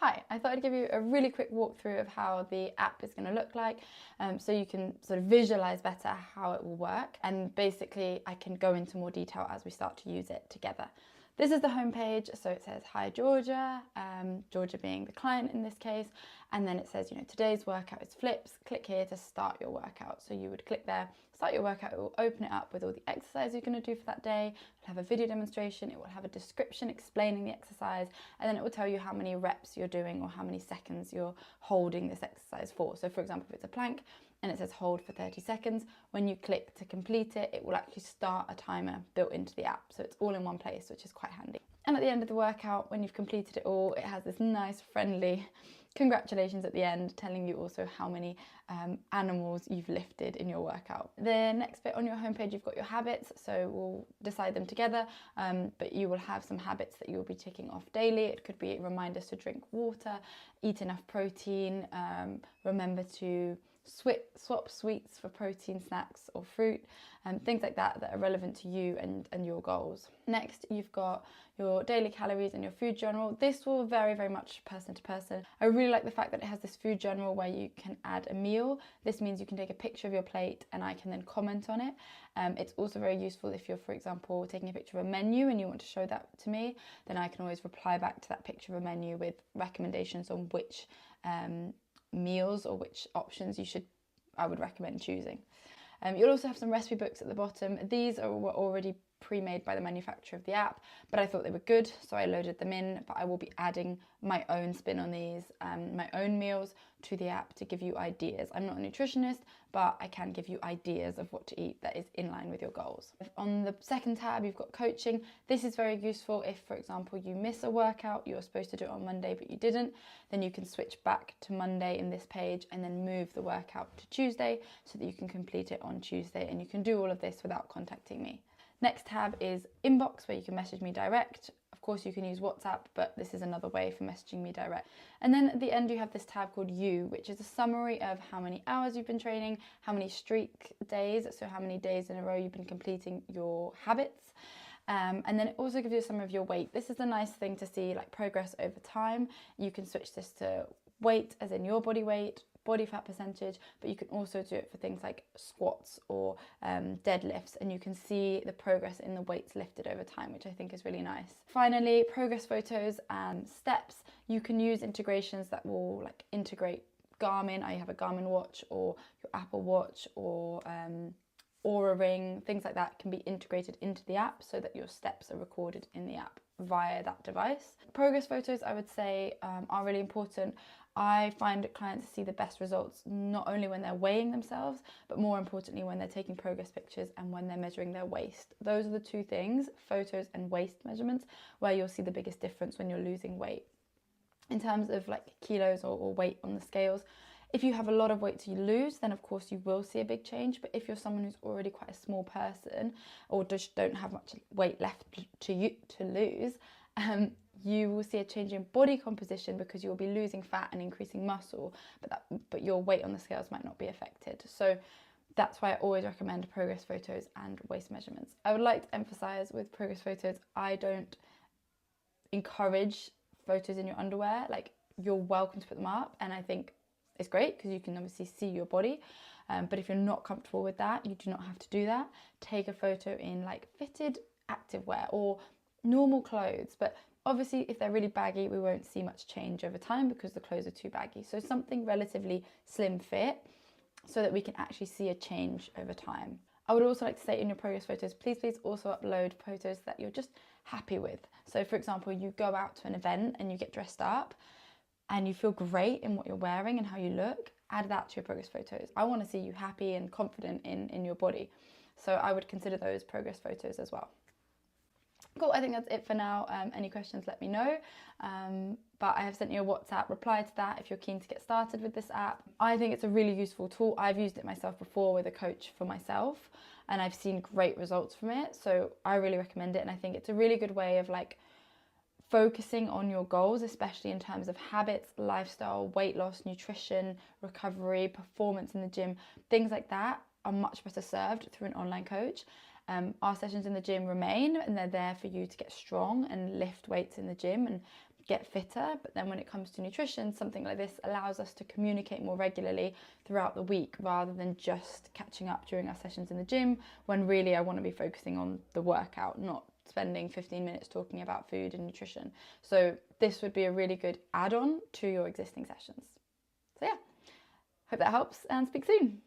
Hi, I thought I'd give you a really quick walkthrough of how the app is going to look like, so you can sort of visualize better how it will work, and basically I can go into more detail as we start to use it together. This is the homepage, so it says, hi Georgia, Georgia being the client in this case, and then it says, today's workout is flips, click here to start your workout. So you would click there, start your workout, it will open it up with all the exercise you're going to do for that day, it'll have a video demonstration, it will have a description explaining the exercise, and then it will tell you how many reps you're doing or how many seconds you're holding this exercise for. So for example, if it's a plank, and it says hold for 30 seconds. When you click to complete it, it will actually start a timer built into the app. So it's all in one place, which is quite handy. And at the end of the workout, when you've completed it all, it has this nice friendly congratulations at the end, telling you also how many animals you've lifted in your workout. The next bit on your homepage, you've got your habits, so we'll decide them together, but you will have some habits that you will be ticking off daily. It could be reminders to drink water, eat enough protein, remember to swap sweets for protein snacks or fruit, things like that that are relevant to you and your goals. Next, you've got your daily calories and your food journal. This will vary very much person to person. I really like the fact that it has this food journal where you can add a meal. This means you can take a picture of your plate and I can then comment on it. It's also very useful if you're, for example, taking a picture of a menu and you want to show that to me, then I can always reply back to that picture of a menu with recommendations on which meals or which options I would recommend choosing. You'll also have some recipe books at the bottom. These were already pre-made by the manufacturer of the app, but I thought they were good, so I loaded them in. But I will be adding my own spin on these, my own meals to the app to give you ideas. I'm not a nutritionist, but I can give you ideas of what to eat that is in line with your goals. On the second tab, you've got coaching. This is very useful if, for example, you miss a workout, you were supposed to do it on Monday, but you didn't, then you can switch back to Monday in this page and then move the workout to Tuesday so that you can complete it on Tuesday, and you can do all of this without contacting me. Next tab is inbox, where you can message me direct. Of course, you can use WhatsApp, but this is another way for messaging me direct. And then at the end, you have this tab called You, which is a summary of how many hours you've been training, how many streak days, so how many days in a row you've been completing your habits. And then it also gives you some of your weight. This is a nice thing to see, like progress over time. You can switch this to weight, as in your body weight, body fat percentage, but you can also do it for things like squats or deadlifts, and you can see the progress in the weights lifted over time, which I think is really nice. Finally, progress photos and steps. You can use integrations that will like integrate Garmin. I have a Garmin watch, or your Apple Watch, or Oura Ring, things like that can be integrated into the app so that your steps are recorded in the app via that device. Progress photos, I would say, are really important. I find clients see the best results not only when they're weighing themselves, but more importantly when they're taking progress pictures and when they're measuring their waist. Those are the two things, photos and waist measurements, where you'll see the biggest difference when you're losing weight. In terms of like kilos or weight on the scales, if you have a lot of weight to lose, then of course you will see a big change. But if you're someone who's already quite a small person or just don't have much weight left to lose, you will see a change in body composition because you'll be losing fat and increasing muscle, but your weight on the scales might not be affected. So that's why I always recommend progress photos and waist measurements. I would like to emphasize with progress photos, I don't encourage photos in your underwear. Like, you're welcome to put them up, and I think it's great because you can obviously see your body. But if you're not comfortable with that, you do not have to do that. Take a photo in like fitted activewear or normal clothes, but obviously if they're really baggy, we won't see much change over time because the clothes are too baggy. So something relatively slim fit so that we can actually see a change over time. I would also like to say in your progress photos, please also upload photos that you're just happy with. So for example, you go out to an event and you get dressed up and you feel great in what you're wearing and how you look, add that to your progress photos. I want to see you happy and confident in your body. So I would consider those progress photos as well. Cool, I think that's it for now. Any questions, let me know. But I have sent you a WhatsApp reply to that if you're keen to get started with this app. I think it's a really useful tool. I've used it myself before with a coach for myself, and I've seen great results from it. So I really recommend it, and I think it's a really good way of like focusing on your goals, especially in terms of habits, lifestyle, weight loss, nutrition, recovery, performance in the gym. Things like that are much better served through an online coach. Our sessions in the gym remain, and they're there for you to get strong and lift weights in the gym and get fitter, but then when it comes to nutrition, something like this allows us to communicate more regularly throughout the week rather than just catching up during our sessions in the gym, when really I want to be focusing on the workout, not spending 15 minutes talking about food and nutrition. So this would be a really good add-on to your existing sessions. So yeah, hope that helps, and speak soon.